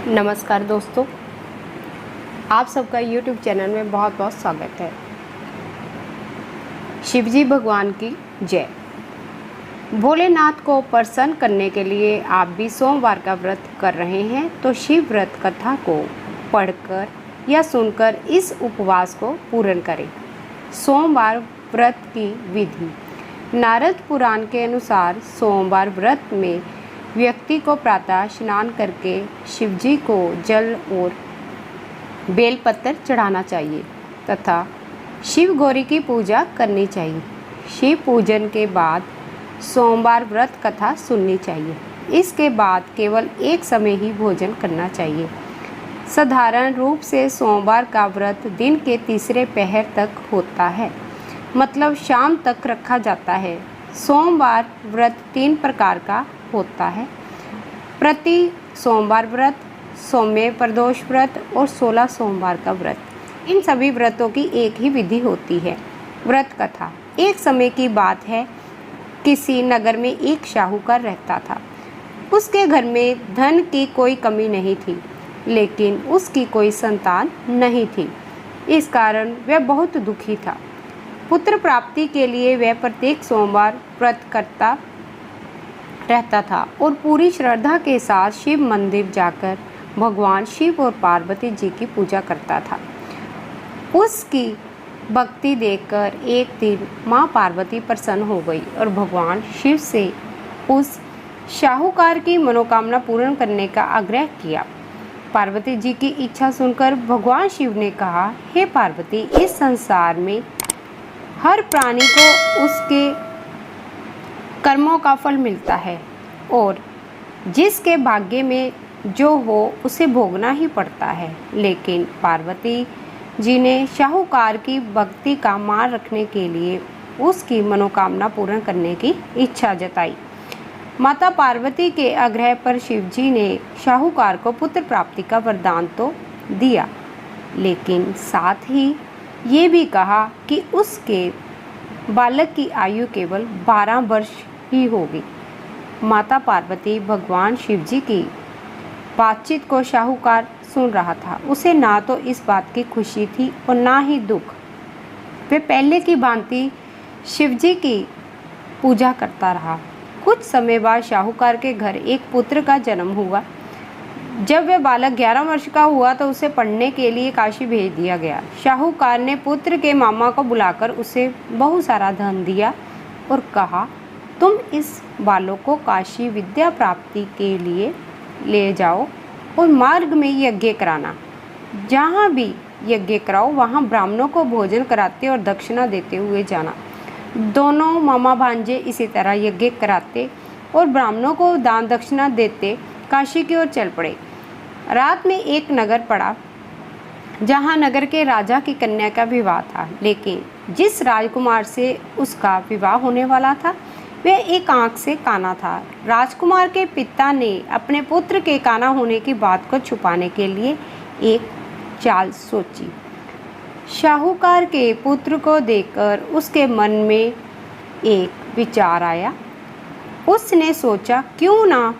नमस्कार दोस्तों, आप सबका YouTube चैनल में बहुत बहुत स्वागत है। शिवजी भगवान की जय। भोलेनाथ को प्रसन्न करने के लिए आप भी सोमवार का व्रत कर रहे हैं तो शिव व्रत कथा को पढ़कर या सुनकर इस उपवास को पूर्ण करें। सोमवार व्रत की विधि। नारद पुराण के अनुसार सोमवार व्रत में व्यक्ति को प्रातः स्नान करके शिवजी को जल और बेलपत्र चढ़ाना चाहिए तथा शिव गौरी की पूजा करनी चाहिए। शिव पूजन के बाद सोमवार व्रत कथा सुननी चाहिए। इसके बाद केवल एक समय ही भोजन करना चाहिए। साधारण रूप से सोमवार का व्रत दिन के तीसरे पहर तक होता है, मतलब शाम तक रखा जाता है। सोमवार व्रत 3 प्रकार का होता है: प्रति सोमवार व्रत, सौम्य प्रदोष व्रत और 16 सोमवार का व्रत। इन सभी व्रतों की एक ही विधि होती है। व्रत कथा। एक समय की बात है, किसी नगर में एक साहूकार रहता था। उसके घर में धन की कोई कमी नहीं थी, लेकिन उसकी कोई संतान नहीं थी। इस कारण वह बहुत दुखी था। पुत्र प्राप्ति के लिए वह प्रत्येक सोमवार व्रत करता रहता था और पूरी श्रद्धा के साथ शिव मंदिर जाकर भगवान शिव और पार्वती जी की पूजा करता था। उसकी भक्ति देखकर एक दिन माँ पार्वती प्रसन्न हो गई और भगवान शिव से उस साहूकार की मनोकामना पूर्ण करने का आग्रह किया। पार्वती जी की इच्छा सुनकर भगवान शिव ने कहा, हे पार्वती, इस संसार में हर प्राणी को उसके कर्मों का फल मिलता है और जिसके भाग्य में जो हो उसे भोगना ही पड़ता है। लेकिन पार्वती जी ने साहूकार की भक्ति का मान रखने के लिए उसकी मनोकामना पूर्ण करने की इच्छा जताई। माता पार्वती के आग्रह पर शिवजी ने साहूकार को पुत्र प्राप्ति का वरदान तो दिया, लेकिन साथ ही ये भी कहा कि उसके बालक की आयु केवल 12 वर्ष ही होगी। माता पार्वती भगवान शिवजी की बातचीत को साहूकार सुन रहा था। उसे ना तो इस बात की खुशी थी और ना ही दुख। वे पहले की भांति शिवजी की पूजा करता रहा। कुछ समय बाद साहूकार के घर एक पुत्र का जन्म हुआ। जब वह बालक 11 वर्ष का हुआ तो उसे पढ़ने के लिए काशी भेज दिया गया। साहूकार ने पुत्र के मामा को बुलाकर उसे बहुत सारा धन दिया और कहा, तुम इस बालक को काशी विद्या प्राप्ति के लिए ले जाओ और मार्ग में यज्ञ कराना। जहाँ भी यज्ञ कराओ वहाँ ब्राह्मणों को भोजन कराते और दक्षिणा देते हुए जाना। दोनों मामा भांजे इसी तरह यज्ञ कराते और ब्राह्मणों को दान दक्षिणा देते काशी की ओर चल पड़े। रात में एक नगर पड़ा जहाँ नगर के राजा की कन्या का विवाह था, लेकिन जिस राजकुमार से उसका विवाह होने वाला था वह एक आंख से काना था। राजकुमार के पिता ने अपने पुत्र के काना होने की बात को छुपाने के लिए एक चाल सोची। साहूकार के पुत्र को देखकर उसके मन में एक विचार आया। उसने सोचा, क्यों ना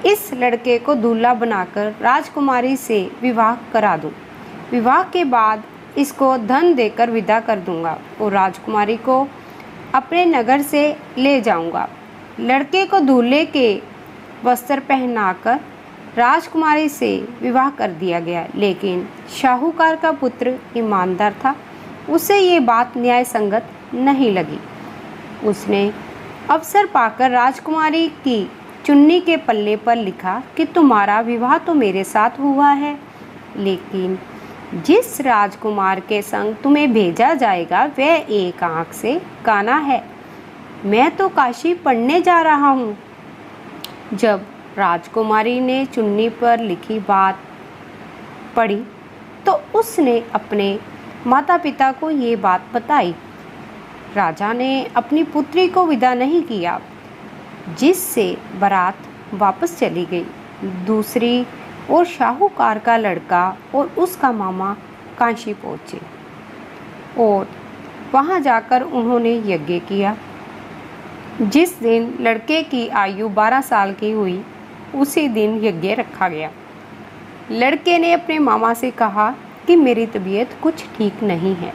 इस लड़के को दूल्हा बनाकर राजकुमारी से विवाह करा दूं। विवाह के बाद इसको धन देकर विदा कर दूंगा और राजकुमारी को अपने नगर से ले जाऊंगा। लड़के को दूल्हे के वस्त्र पहनाकर राजकुमारी से विवाह कर दिया गया, लेकिन साहूकार का पुत्र ईमानदार था। उसे ये बात न्याय संगत नहीं लगी। उसने अवसर पाकर राजकुमारी की चुन्नी के पल्ले पर लिखा कि तुम्हारा विवाह तो मेरे साथ हुआ है, लेकिन जिस राजकुमार के संग तुम्हें भेजा जाएगा वह एक आंख से काना है। मैं तो काशी पढ़ने जा रहा हूँ। जब राजकुमारी ने चुन्नी पर लिखी बात पढ़ी तो उसने अपने माता पिता को ये बात बताई। राजा ने अपनी पुत्री को विदा नहीं किया, जिससे बारात वापस चली गई। दूसरी ओर साहूकार का लड़का और उसका मामा काशी पहुँचे और वहाँ जाकर उन्होंने यज्ञ किया। जिस दिन लड़के की आयु 12 साल की हुई उसी दिन यज्ञ रखा गया। लड़के ने अपने मामा से कहा कि मेरी तबीयत कुछ ठीक नहीं है।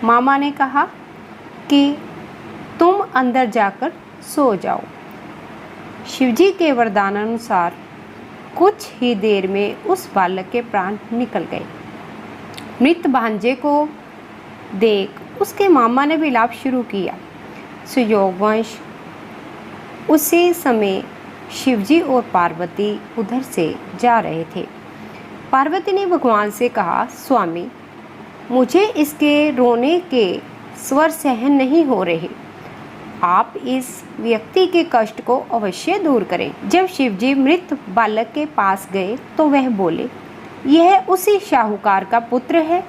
मामा ने कहा कि तुम अंदर जाकर सो जाओ। शिवजी के वरदानानुसार कुछ ही देर में उस बालक के प्राण निकल गए। मृत भांजे को देख उसके मामा ने विलाप शुरू किया। सुयोगवंश उसी समय शिवजी और पार्वती उधर से जा रहे थे। पार्वती ने भगवान से कहा, स्वामी, मुझे इसके रोने के स्वर सहन नहीं हो रहे। आप इस व्यक्ति के कष्ट को अवश्य दूर करें। जब शिवजी मृत बालक के पास गए तो वह बोले, यह उसी शाहूकार का पुत्र है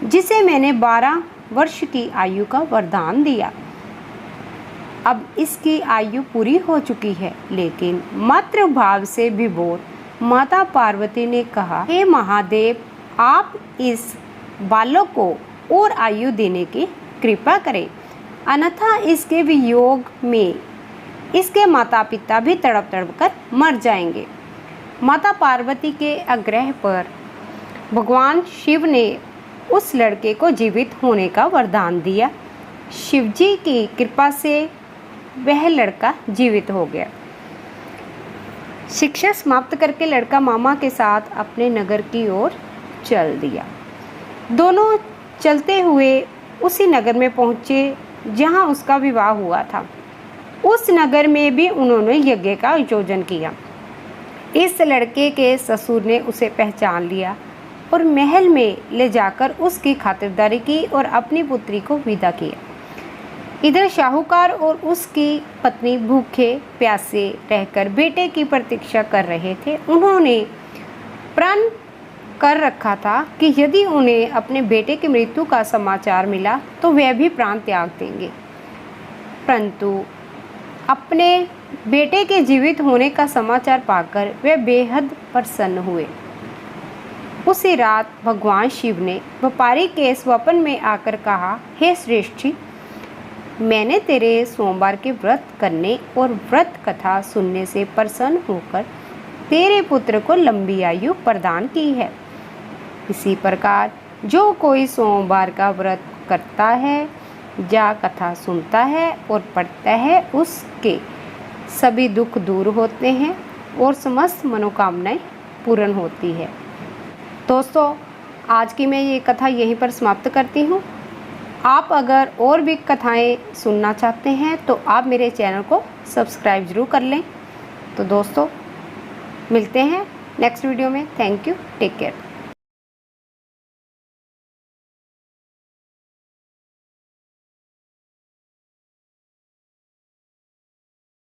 जिसे मैंने 12 वर्ष की आयु का वरदान दिया। अब इसकी आयु पूरी हो चुकी है। लेकिन मातृ भाव से विभोर माता पार्वती ने कहा, हे महादेव, आप इस बालक को और आयु देने की कृपा करें, अन्यथा इसके वियोग में इसके माता पिता भी तड़प तड़प कर मर जाएंगे। माता पार्वती के आग्रह पर भगवान शिव ने उस लड़के को जीवित होने का वरदान दिया। शिवजी की कृपा से वह लड़का जीवित हो गया। शिक्षा समाप्त करके लड़का मामा के साथ अपने नगर की ओर चल दिया। दोनों चलते हुए उसी नगर में पहुँचे जहाँ उसका विवाह हुआ था। उस नगर में भी उन्होंने यज्ञ का आयोजन किया। इस लड़के के ससुर ने उसे पहचान लिया और महल में ले जाकर उसकी खातिरदारी की और अपनी पुत्री को विदा किया। इधर शाहूकार और उसकी पत्नी भूखे प्यासे रहकर बेटे की प्रतीक्षा कर रहे थे। उन्होंने प्रण कर रखा था कि यदि उन्हें अपने बेटे की मृत्यु का समाचार मिला तो वे भी प्राण त्याग देंगे। परंतु अपने बेटे के जीवित होने का समाचार पाकर वे बेहद प्रसन्न हुए। उसी रात भगवान शिव ने व्यापारी के स्वप्न में आकर कहा, हे श्रेष्ठी, मैंने तेरे सोमवार के व्रत करने और व्रत कथा सुनने से प्रसन्न होकर तेरे पुत्र को लंबी आयु प्रदान की है। इसी प्रकार जो कोई सोमवार का व्रत करता है या कथा सुनता है और पढ़ता है, उसके सभी दुख दूर होते हैं और समस्त मनोकामनाएं पूर्ण होती है। दोस्तों, आज की मैं ये कथा यहीं पर समाप्त करती हूँ। आप अगर और भी कथाएं सुनना चाहते हैं तो आप मेरे चैनल को सब्सक्राइब ज़रूर कर लें। तो दोस्तों, मिलते हैं नेक्स्ट वीडियो में। Thank you, take care.